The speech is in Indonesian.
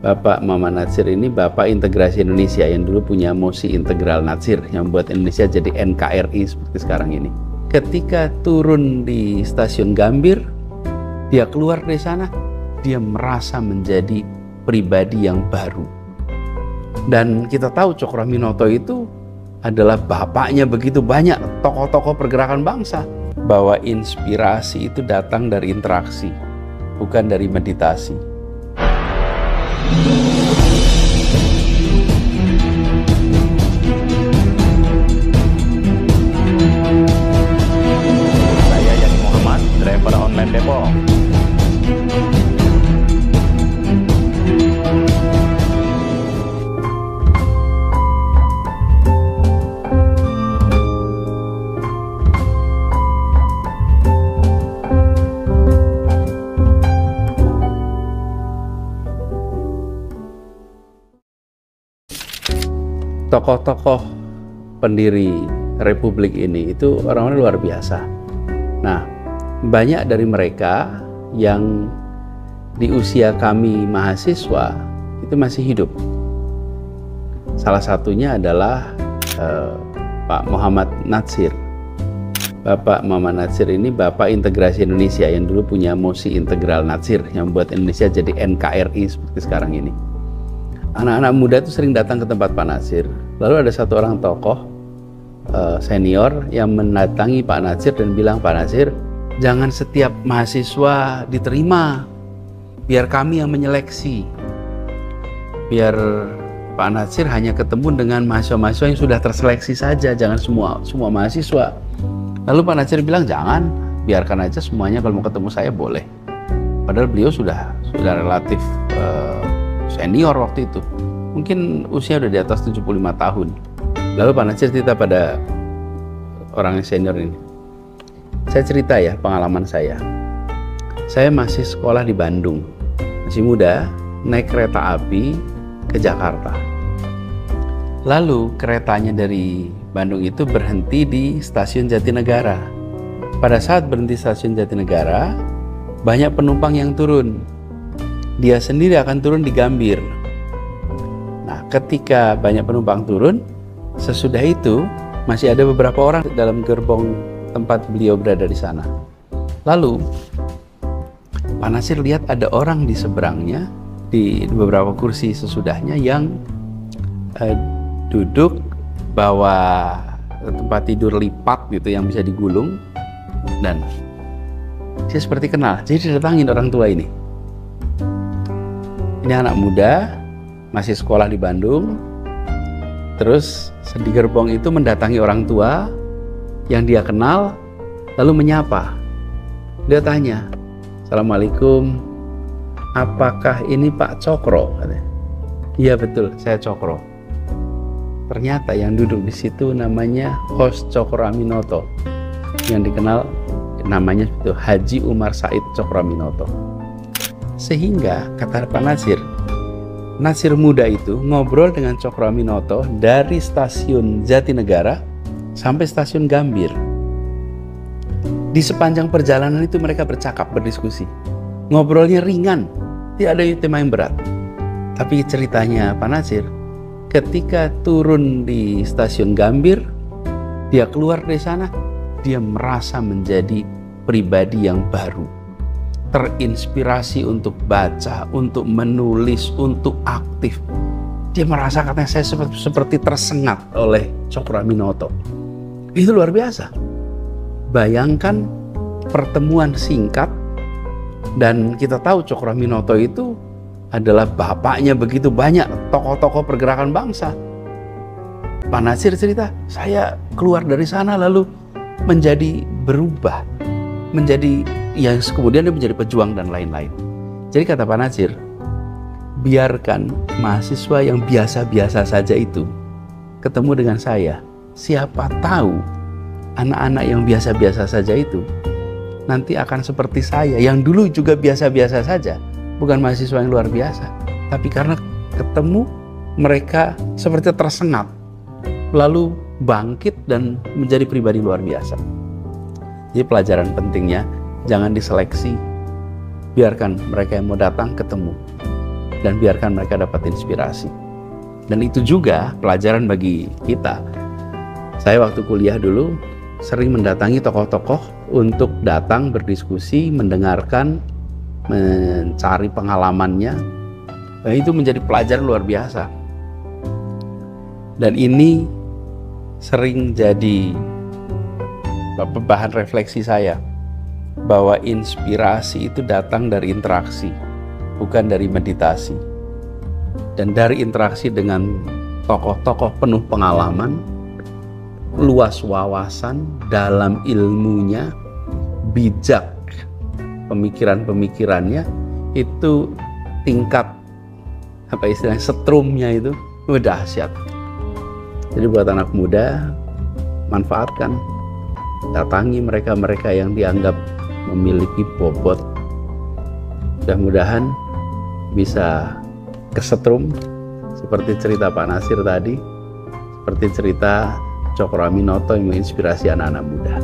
Bapak Muhammad Natsir ini Bapak Integrasi Indonesia yang dulu punya Mosi Integral Natsir yang membuat Indonesia jadi NKRI seperti sekarang ini. Ketika turun di stasiun Gambir, dia keluar dari sana, dia merasa menjadi pribadi yang baru. Dan kita tahu Cokroaminoto itu adalah bapaknya begitu banyak tokoh-tokoh pergerakan bangsa. Bahwa inspirasi itu datang dari interaksi, bukan dari meditasi. Saya Yani Muhammad, driver online Depok. Tokoh-tokoh pendiri republik ini itu orang-orang luar biasa. Nah, banyak dari mereka yang di usia kami mahasiswa itu masih hidup. Salah satunya adalah Pak Muhammad Natsir. Bapak Muhammad Natsir ini Bapak Integrasi Indonesia yang dulu punya Mosi Integral Natsir yang membuat Indonesia jadi NKRI seperti sekarang ini. Anak-anak muda itu sering datang ke tempat Pak Natsir. Lalu ada satu orang tokoh senior yang mendatangi Pak Natsir dan bilang, Pak Natsir, jangan setiap mahasiswa diterima, biar kami yang menyeleksi. Biar Pak Natsir hanya ketemu dengan mahasiswa-mahasiswa yang sudah terseleksi saja, jangan semua mahasiswa. Lalu Pak Natsir bilang, jangan, biarkan aja semuanya, kalau mau ketemu saya boleh. Padahal beliau sudah relatif senior waktu itu, mungkin usia udah di atas 75 tahun. Lalu Pak Natsir cerita pada orang yang senior ini, saya cerita ya pengalaman saya masih sekolah di Bandung, masih muda, naik kereta api ke Jakarta. Lalu keretanya dari Bandung itu berhenti di stasiun Jatinegara. Pada saat berhenti stasiun Jatinegara, banyak penumpang yang turun. Dia sendiri akan turun di Gambir. Nah, ketika banyak penumpang turun, sesudah itu masih ada beberapa orang dalam gerbong tempat beliau berada di sana. Lalu Pak Natsir lihat ada orang di seberangnya, di beberapa kursi sesudahnya yang duduk bawa tempat tidur lipat gitu yang bisa digulung, dan dia seperti kenal. Jadi didatangin orang tua ini. Ini anak muda, masih sekolah di Bandung, terus di gerbong itu mendatangi orang tua yang dia kenal, lalu menyapa. Dia tanya, Assalamualaikum, apakah ini Pak Cokro? Iya betul, saya Cokro. Ternyata yang duduk di situ namanya host Cokroaminoto, yang dikenal namanya itu Haji Umar Said Cokroaminoto. Sehingga kata Pak Natsir, Natsir muda itu ngobrol dengan Cokroaminoto dari stasiun Jatinegara sampai stasiun Gambir. Di sepanjang perjalanan itu mereka bercakap, berdiskusi. Ngobrolnya ringan, tidak ada tema yang berat. Tapi ceritanya Pak Natsir, ketika turun di stasiun Gambir, dia keluar dari sana, dia merasa menjadi pribadi yang baru. Terinspirasi untuk baca, untuk menulis, untuk aktif. Dia merasa katanya saya seperti tersengat oleh Cokroaminoto. Itu luar biasa. Bayangkan pertemuan singkat, dan kita tahu Cokroaminoto itu adalah bapaknya begitu banyak tokoh-tokoh pergerakan bangsa. Pak Natsir cerita, saya keluar dari sana lalu menjadi berubah, menjadi yang kemudian dia menjadi pejuang dan lain-lain. Jadi kata Pak Natsir, biarkan mahasiswa yang biasa-biasa saja itu ketemu dengan saya. Siapa tahu anak-anak yang biasa-biasa saja itu nanti akan seperti saya yang dulu juga biasa-biasa saja, bukan mahasiswa yang luar biasa, tapi karena ketemu mereka seperti tersengat, lalu bangkit dan menjadi pribadi luar biasa. Jadi pelajaran pentingnya, jangan diseleksi, biarkan mereka yang mau datang ketemu. dan biarkan mereka dapat inspirasi. Dan itu juga pelajaran bagi kita. Saya waktu kuliah dulu sering mendatangi tokoh-tokoh untuk datang berdiskusi, mendengarkan, mencari pengalamannya. Nah, itu menjadi pelajaran luar biasa. Dan ini sering jadi bahan refleksi saya, bahwa inspirasi itu datang dari interaksi, bukan dari meditasi. Dan dari interaksi dengan tokoh-tokoh penuh pengalaman, luas wawasan, dalam ilmunya, bijak pemikiran-pemikirannya, itu tingkat setrumnya itu udah dahsyat. Jadi buat anak muda, manfaatkan, datangi mereka-mereka yang dianggap memiliki bobot. Mudah-mudahan bisa kesetrum seperti cerita Pak Nasir tadi, seperti cerita Cokro Aminoto yang menginspirasi anak-anak muda.